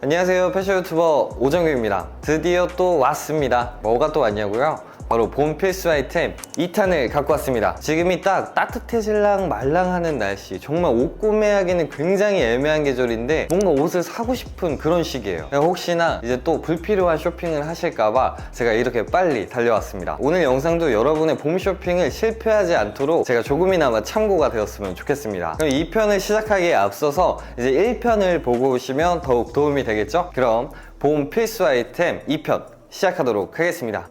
안녕하세요, 패션 유튜버 오정규입니다. 드디어 또 왔습니다. 뭐가 또 왔냐고요? 바로 봄 필수 아이템 2탄을 갖고 왔습니다. 지금이 딱 따뜻해질랑 말랑하는 날씨, 정말 옷 구매하기는 굉장히 애매한 계절인데 뭔가 옷을 사고 싶은 그런 시기예요. 혹시나 이제 또 불필요한 쇼핑을 하실까봐 제가 이렇게 빨리 달려왔습니다. 오늘 영상도 여러분의 봄 쇼핑을 실패하지 않도록 제가 조금이나마 참고가 되었으면 좋겠습니다. 그럼 2편을 시작하기에 앞서서 이제 1편을 보고 오시면 더욱 도움이 되겠죠? 그럼 봄 필수 아이템 2편 시작하도록 하겠습니다.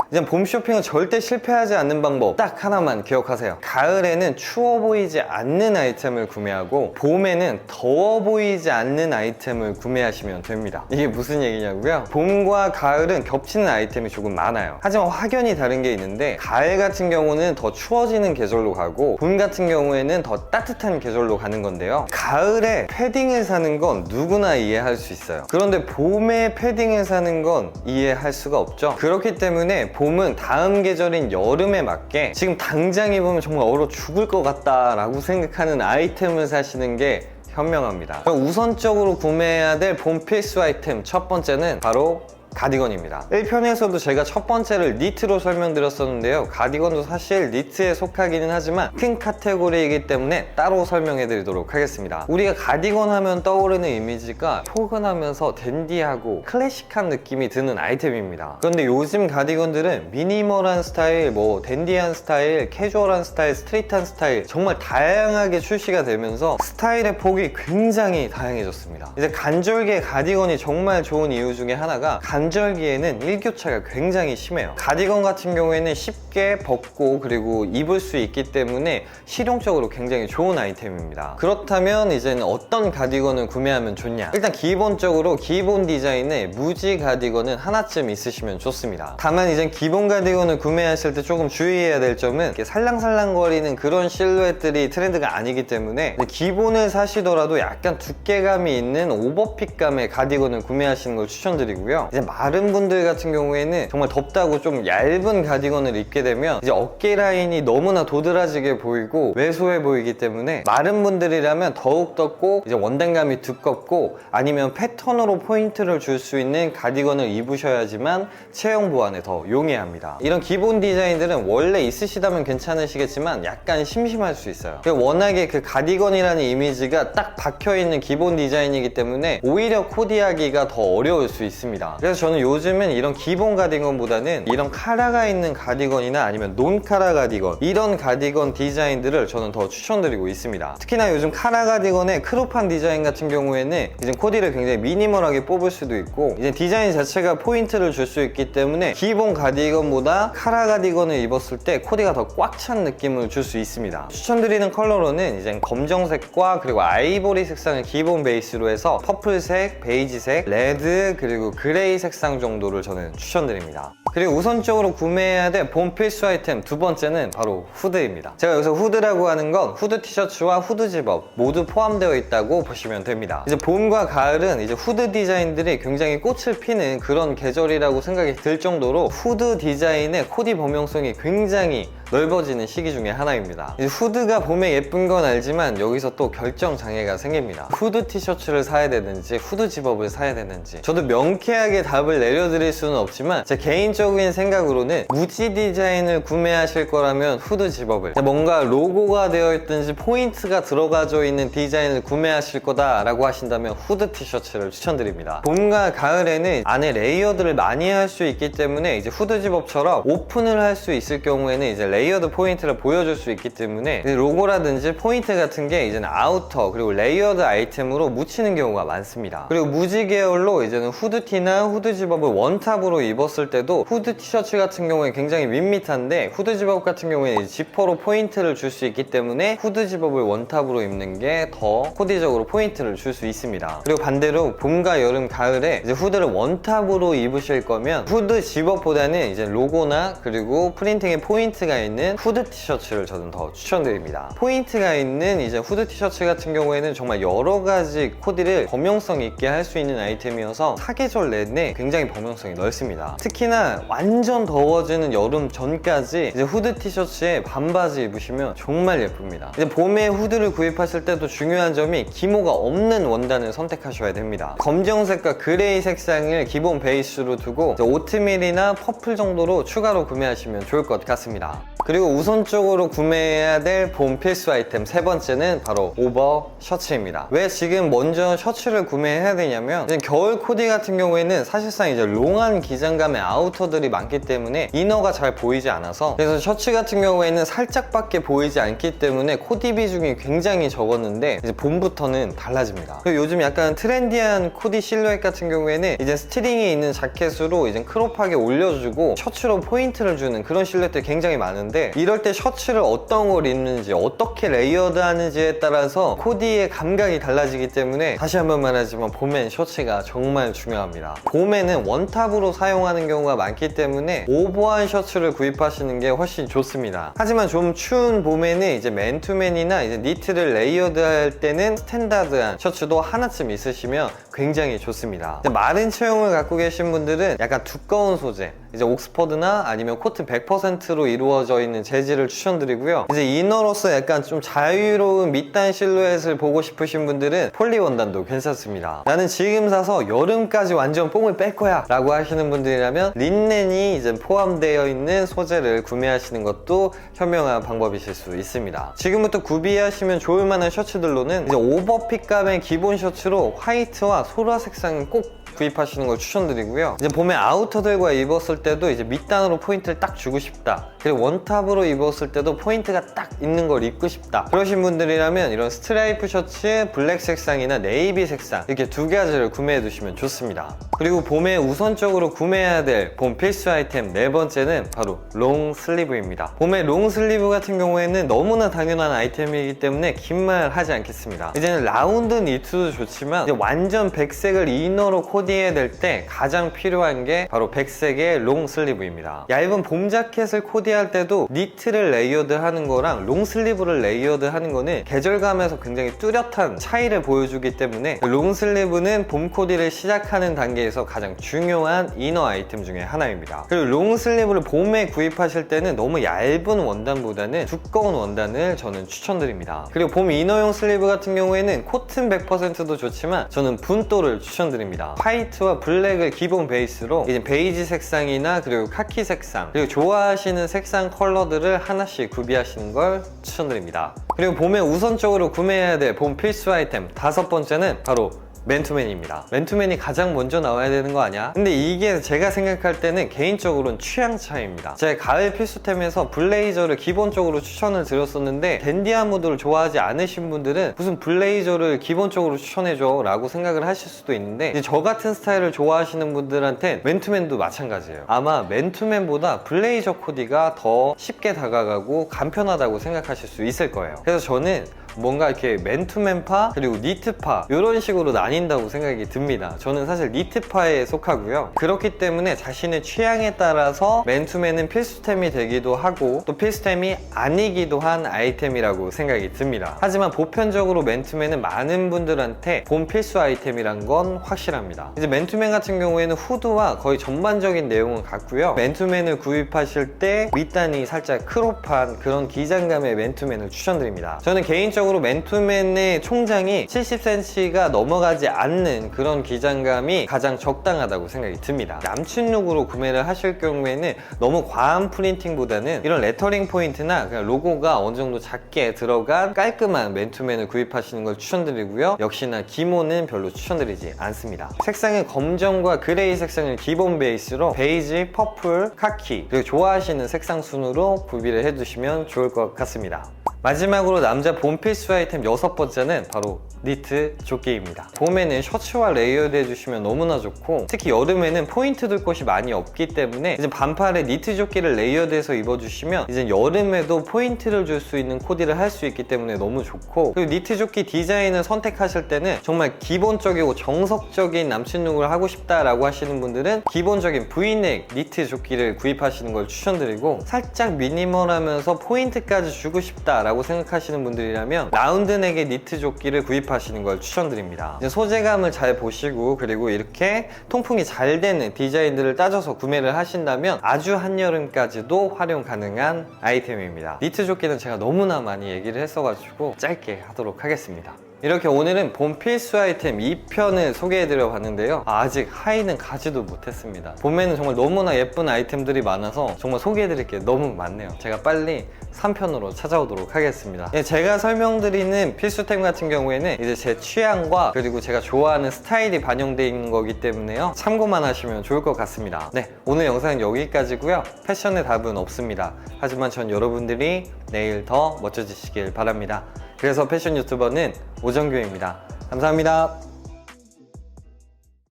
이제 봄 쇼핑은 절대 실패하지 않는 방법 딱 하나만 기억하세요. 가을에는 추워 보이지 않는 아이템을 구매하고 봄에는 더워 보이지 않는 아이템을 구매하시면 됩니다. 이게 무슨 얘기냐고요? 봄과 가을은 겹치는 아이템이 조금 많아요. 하지만 확연히 다른 게 있는데 가을 같은 경우는 더 추워지는 계절로 가고 봄 같은 경우에는 더 따뜻한 계절로 가는 건데요. 가을에 패딩을 사는 건 누구나 이해할 수 있어요. 그런데 봄에 패딩을 사는 건 이해할 수가 없죠. 그렇기 때문에 봄은 다음 계절인 여름에 맞게 지금 당장 입으면 정말 얼어 죽을 것 같다 라고 생각하는 아이템을 사시는 게 현명합니다. 우선적으로 구매해야 될 봄 필수 아이템 첫 번째는 바로 가디건입니다. 1편에서도 제가 첫 번째를 니트로 설명드렸었는데요. 가디건도 사실 니트에 속하기는 하지만 큰 카테고리이기 때문에 따로 설명해 드리도록 하겠습니다. 우리가 가디건 하면 떠오르는 이미지가 포근하면서 댄디하고 클래식한 느낌이 드는 아이템입니다. 그런데 요즘 가디건들은 미니멀한 스타일, 댄디한 스타일, 캐주얼한 스타일, 스트릿한 스타일 정말 다양하게 출시가 되면서 스타일의 폭이 굉장히 다양해졌습니다. 이제 간절기에 가디건이 정말 좋은 이유 중에 하나가 간절기에는 일교차가 굉장히 심해요. 가디건 같은 경우에는 쉽게 벗고 그리고 입을 수 있기 때문에 실용적으로 굉장히 좋은 아이템입니다. 그렇다면 이제는 어떤 가디건을 구매하면 좋냐? 일단 기본적으로 기본 디자인의 무지 가디건은 하나쯤 있으시면 좋습니다. 다만 이제 기본 가디건을 구매하실 때 조금 주의해야 될 점은 이렇게 살랑살랑거리는 그런 실루엣들이 트렌드가 아니기 때문에 기본을 사시더라도 약간 두께감이 있는 오버핏감의 가디건을 구매하시는 걸 추천드리고요. 이제 마른 분들 같은 경우에는 정말 덥다고 좀 얇은 가디건을 입게 되면 이제 어깨 라인이 너무나 도드라지게 보이고 왜소해 보이기 때문에 마른 분들이라면 더욱 덥고 이제 원단감이 두껍고 아니면 패턴으로 포인트를 줄 수 있는 가디건을 입으셔야지만 체형 보완에 더 용이합니다. 이런 기본 디자인들은 원래 있으시다면 괜찮으시겠지만 약간 심심할 수 있어요. 워낙에 그 가디건이라는 이미지가 딱 박혀있는 기본 디자인이기 때문에 오히려 코디하기가 더 어려울 수 있습니다. 그래서 저는 요즘은 이런 기본 가디건보다는 이런 카라가 있는 가디건이나 아니면 논카라 가디건 이런 가디건 디자인들을 저는 더 추천드리고 있습니다. 특히나 요즘 카라 가디건의 크롭한 디자인 같은 경우에는 이제 코디를 굉장히 미니멀하게 뽑을 수도 있고 이제 디자인 자체가 포인트를 줄 수 있기 때문에 기본 가디건보다 카라 가디건을 입었을 때 코디가 더 꽉 찬 느낌을 줄 수 있습니다. 추천드리는 컬러로는 이제 검정색과 그리고 아이보리 색상을 기본 베이스로 해서 퍼플색, 베이지색, 레드 그리고 그레이 색상 정도를 저는 추천드립니다. 그리고 우선적으로 구매해야 될 봄 필수 아이템 두 번째는 바로 후드입니다. 제가 여기서 후드라고 하는 건 후드 티셔츠와 후드 집업 모두 포함되어 있다고 보시면 됩니다. 이제 봄과 가을은 이제 후드 디자인들이 굉장히 꽃을 피는 그런 계절이라고 생각이 들 정도로 후드 디자인의 코디 범용성이 굉장히 넓어지는 시기 중에 하나입니다. 이제 후드가 봄에 예쁜 건 알지만 여기서 또 결정 장애가 생깁니다. 후드 티셔츠를 사야 되는지 후드 집업을 사야 되는지 저도 명쾌하게 답을 내려드릴 수는 없지만 제 개인적인 생각으로는 무지 디자인을 구매하실 거라면 후드 집업을, 뭔가 로고가 되어 있든지 포인트가 들어가져 있는 디자인을 구매하실 거다라고 하신다면 후드 티셔츠를 추천드립니다. 봄과 가을에는 안에 레이어드를 많이 할 수 있기 때문에 이제 후드 집업처럼 오픈을 할 수 있을 경우에는 이제 레이어드 포인트를 보여줄 수 있기 때문에 로고라든지 포인트 같은 게 이제는 아우터 그리고 레이어드 아이템으로 묻히는 경우가 많습니다. 그리고 무지 계열로 이제는 후드티나 후드 집업을 원탑으로 입었을 때도 후드 티셔츠 같은 경우에 굉장히 밋밋한데 후드 집업 같은 경우에 지퍼로 포인트를 줄 수 있기 때문에 후드 집업을 원탑으로 입는 게 더 코디적으로 포인트를 줄 수 있습니다. 그리고 반대로 봄과 여름, 가을에 이제 후드를 원탑으로 입으실 거면 후드 집업보다는 이제 로고나 그리고 프린팅에 포인트가 있는 후드 티셔츠를 저는 더 추천드립니다. 포인트가 있는 이제 후드 티셔츠 같은 경우에는 정말 여러 가지 코디를 범용성 있게 할 수 있는 아이템이어서 사계절 내내 굉장히 범용성이 넓습니다. 특히나 약간 완전 더워지는 여름 전까지 이제 후드 티셔츠에 반바지 입으시면 정말 예쁩니다. 이제 봄에 후드를 구입하실 때도 중요한 점이 기모가 없는 원단을 선택하셔야 됩니다. 검정색과 그레이 색상을 기본 베이스로 두고 오트밀이나 퍼플 정도로 추가로 구매하시면 좋을 것 같습니다. 그리고 우선적으로 구매해야 될 봄 필수 아이템 세 번째는 바로 오버 셔츠입니다. 왜 지금 먼저 셔츠를 구매해야 되냐면 겨울 코디 같은 경우에는 사실상 이제 롱한 기장감의 아우터들이 많기 때문에 이너가 잘 보이지 않아서, 그래서 셔츠 같은 경우에는 살짝밖에 보이지 않기 때문에 코디 비중이 굉장히 적었는데 이제 봄부터는 달라집니다. 그리고 요즘 약간 트렌디한 코디 실루엣 같은 경우에는 이제 스트링이 있는 자켓으로 이제 크롭하게 올려주고 셔츠로 포인트를 주는 그런 실루엣들이 굉장히 많은데, 이럴 때 셔츠를 어떤 걸 입는지 어떻게 레이어드 하는지에 따라서 코디의 감각이 달라지기 때문에 다시 한번 말하지만 봄엔 셔츠가 정말 중요합니다. 봄에는 원탑으로 사용하는 경우가 많기 때문에 오버한 셔츠를 구입하시는 게 훨씬 좋습니다. 하지만 좀 추운 봄에는 이제 맨투맨이나 이제 니트를 레이어드 할 때는 스탠다드한 셔츠도 하나쯤 있으시면 굉장히 좋습니다. 마른 체형을 갖고 계신 분들은 약간 두꺼운 소재, 이제 옥스퍼드나 아니면 코튼 100%로 이루어져 있는 재질을 추천드리고요. 이제 이너로서 약간 좀 자유로운 밑단 실루엣을 보고 싶으신 분들은 폴리 원단도 괜찮습니다. 나는 지금 사서 여름까지 완전 뽕을 뺄 거야 라고 하시는 분들이라면 린넨이 이제 포함되어 있는 소재를 구매하시는 것도 현명한 방법이실 수 있습니다. 지금부터 구비하시면 좋을 만한 셔츠들로는 이제 오버핏감의 기본 셔츠로 화이트와 소라 색상은 꼭 구입하시는 걸 추천드리고요. 이제 봄에 아우터들과 입었을 때도 이제 밑단으로 포인트를 딱 주고 싶다, 그리고 원탑으로 입었을 때도 포인트가 딱 있는 걸 입고 싶다, 그러신 분들이라면 이런 스트라이프 셔츠 블랙 색상이나 네이비 색상 이렇게 두 가지를 구매해 두시면 좋습니다. 그리고 봄에 우선적으로 구매해야 될 봄 필수 아이템 네 번째는 바로 롱 슬리브입니다. 봄에 롱 슬리브 같은 경우에는 너무나 당연한 아이템이기 때문에 긴 말 하지 않겠습니다. 이제는 라운드 니트도 좋지만 이제 완전 백색을 이너로 코디해야 될 때 가장 필요한 게 바로 백색의 롱 슬리브입니다. 얇은 봄 자켓을 코디할 때도 니트를 레이어드 하는 거랑 롱 슬리브를 레이어드 하는 거는 계절감에서 굉장히 뚜렷한 차이를 보여주기 때문에 롱 슬리브는 봄 코디를 시작하는 단계에서 가장 중요한 이너 아이템 중에 하나입니다. 그리고 롱 슬리브를 봄에 구입하실 때는 너무 얇은 원단보다는 두꺼운 원단을 저는 추천드립니다. 그리고 봄 이너용 슬리브 같은 경우에는 코튼 100%도 좋지만 저는 분도를 추천드립니다. 화이트와 블랙을 기본 베이스로 이제 베이지 색상이나 그리고 카키 색상, 그리고 좋아하시는 색상 컬러들을 하나씩 구비하시는 걸 추천드립니다. 그리고 봄에 우선적으로 구매해야 될 봄 필수 아이템 다섯 번째는 바로 맨투맨입니다. 맨투맨이 가장 먼저 나와야 되는 거 아니야? 근데 이게 제가 생각할 때는 개인적으로는 취향 차이입니다. 제가 가을 필수템에서 블레이저를 기본적으로 추천을 드렸었는데 댄디한 무드를 좋아하지 않으신 분들은 무슨 블레이저를 기본적으로 추천해줘 라고 생각을 하실 수도 있는데, 이제 저 같은 스타일을 좋아하시는 분들한테 맨투맨도 마찬가지예요. 아마 맨투맨보다 블레이저 코디가 더 쉽게 다가가고 간편하다고 생각하실 수 있을 거예요. 그래서 저는 뭔가 이렇게 맨투맨파 그리고 니트파 이런 식으로 나뉜다고 생각이 듭니다. 저는 사실 니트파에 속하고요. 그렇기 때문에 자신의 취향에 따라서 맨투맨은 필수템이 되기도 하고 또 필수템이 아니기도 한 아이템이라고 생각이 듭니다. 하지만 보편적으로 맨투맨은 많은 분들한테 봄 필수 아이템이란 건 확실합니다. 이제 맨투맨 같은 경우에는 후드와 거의 전반적인 내용을 갖고요. 맨투맨을 구입하실 때 밑단이 살짝 크롭한 그런 기장감의 맨투맨을 추천드립니다. 저는 개인적으로 맨투맨의 총장이 70cm가 넘어가지 않는 그런 기장감이 가장 적당하다고 생각이 듭니다. 남친룩으로 구매를 하실 경우에는 너무 과한 프린팅보다는 이런 레터링 포인트나 그냥 로고가 어느 정도 작게 들어간 깔끔한 맨투맨을 구입하시는 걸 추천드리고요. 역시나 기모는 별로 추천드리지 않습니다. 색상은 검정과 그레이 색상을 기본 베이스로 베이지, 퍼플, 카키 그리고 좋아하시는 색상 순으로 구비를 해두시면 좋을 것 같습니다. 마지막으로 남자 봄 필수 아이템 여섯 번째는 바로 니트 조끼입니다. 봄에는 셔츠와 레이어드 해주시면 너무나 좋고, 특히 여름에는 포인트 둘 곳이 많이 없기 때문에 이제 반팔에 니트 조끼를 레이어드해서 입어주시면 이제 여름에도 포인트를 줄 수 있는 코디를 할 수 있기 때문에 너무 좋고, 그리고 니트 조끼 디자인을 선택하실 때는 정말 기본적이고 정석적인 남친룩을 하고 싶다라고 하시는 분들은 기본적인 V넥 니트 조끼를 구입하시는 걸 추천드리고, 살짝 미니멀하면서 포인트까지 주고 싶다라고 라고 생각하시는 분들이라면 라운드넥의 니트 조끼를 구입하시는 걸 추천드립니다. 이제 소재감을 잘 보시고 그리고 이렇게 통풍이 잘 되는 디자인들을 따져서 구매를 하신다면 아주 한여름까지도 활용 가능한 아이템입니다. 니트 조끼는 제가 너무나 많이 얘기를 했어가지고 짧게 하도록 하겠습니다. 이렇게 오늘은 봄 필수 아이템 2편을 소개해드려 봤는데요. 아직 하의는 가지도 못했습니다. 봄에는 정말 너무나 예쁜 아이템들이 많아서 정말 소개해드릴 게 너무 많네요. 제가 빨리 3편으로 찾아오도록 하겠습니다. 제가 설명드리는 필수템 같은 경우에는 이제 제 취향과 그리고 제가 좋아하는 스타일이 반영되어 있는 거기 때문에요. 참고만 하시면 좋을 것 같습니다. 네, 오늘 영상은 여기까지고요. 패션의 답은 없습니다. 하지만 전 여러분들이 내일 더 멋져지시길 바랍니다. 그래서 패션 유튜버는 오정규입니다. 감사합니다.